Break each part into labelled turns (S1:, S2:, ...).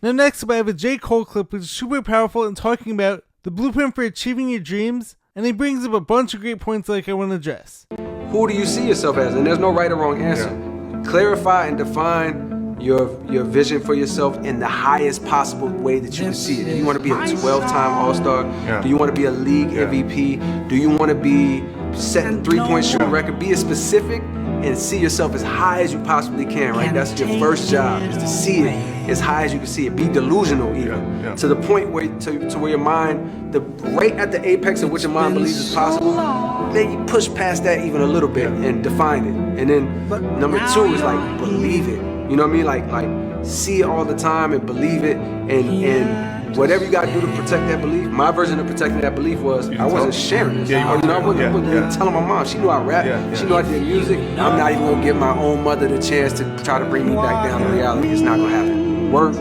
S1: Now next up I have a J.Cole clip which is super powerful in talking about the blueprint for achieving your dreams, and he brings up a bunch of great points like I want to address.
S2: Who do you see yourself as? And there's no right or wrong answer. Clarify and define your vision for yourself in the highest possible way that you can see it. Do you want to be a 12-time All-Star? Do you want to be a league MVP? Do you want to be setting three-point shooting record? Be as specific and see yourself as high as you possibly can, right? That's your first job, is to see it as high as you can see it. Be delusional even, to the point where to where your mind, right at the apex of what your mind believes is possible, maybe push past that even a little bit and define it. And then number two is like believe it. You know what I mean? Like see it all the time and believe it, and whatever you gotta do to protect that belief. My version of protecting that belief was I wasn't sharing this. I wasn't telling my mom. She knew I rap. She knew I did music. I'm not even gonna give my own mother the chance to try to bring me back down to reality. It's not gonna happen. Work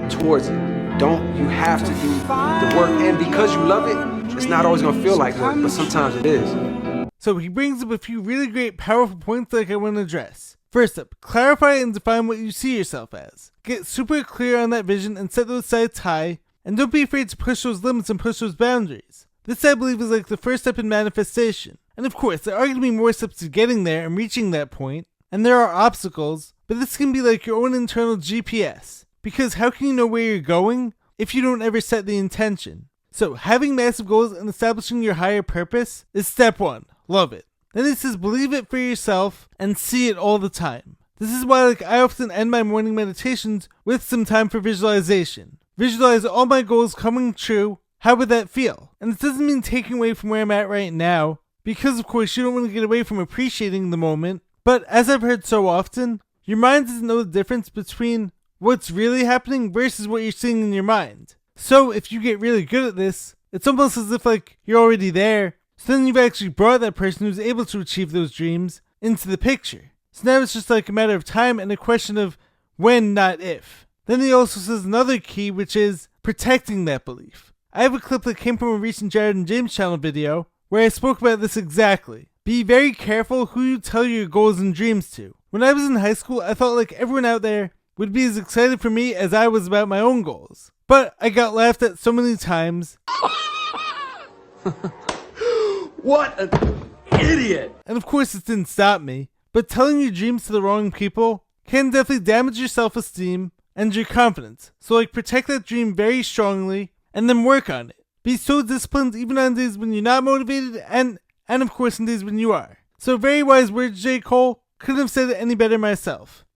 S2: towards it. You have to do the work, and because you love it, it's not always gonna feel like work, but sometimes it is.
S1: So he brings up a few really great, powerful points like I want to address. First up, clarify and define what you see yourself as. Get super clear on that vision and set those sights high, and don't be afraid to push those limits and push those boundaries. This, I believe, is like the first step in manifestation. And of course, there are going to be more steps to getting there and reaching that point, and there are obstacles, but this can be like your own internal GPS. Because how can you know where you're going if you don't ever set the intention? So having massive goals and establishing your higher purpose is step one. Love it. Then it says believe it for yourself and see it all the time. This is why I often end my morning meditations with some time for visualization. Visualize all my goals coming true. How would that feel? And it doesn't mean taking away from where I'm at right now, because of course you don't want to get away from appreciating the moment, but as I've heard so often, your mind doesn't know the difference between what's really happening versus what you're seeing in your mind. So if you get really good at this, it's almost as if like you're already there, so then you've actually brought that person who's able to achieve those dreams into the picture. So now it's just like a matter of time and a question of when, not if. Then he also says another key, which is protecting that belief. I have a clip that came from a recent Jared and James channel video where I spoke about this exactly. Be very careful who you tell your goals and dreams to. When I was in high school, I felt like everyone out there would be as excited for me as I was about my own goals. But I got laughed at so many times.
S2: What an idiot!
S1: And of course it didn't stop me, but telling your dreams to the wrong people can definitely damage your self-esteem and your confidence. So like protect that dream very strongly and then work on it. Be so disciplined even on days when you're not motivated and of course on days when you are. So very wise words, J. Cole. Couldn't have said it any better myself.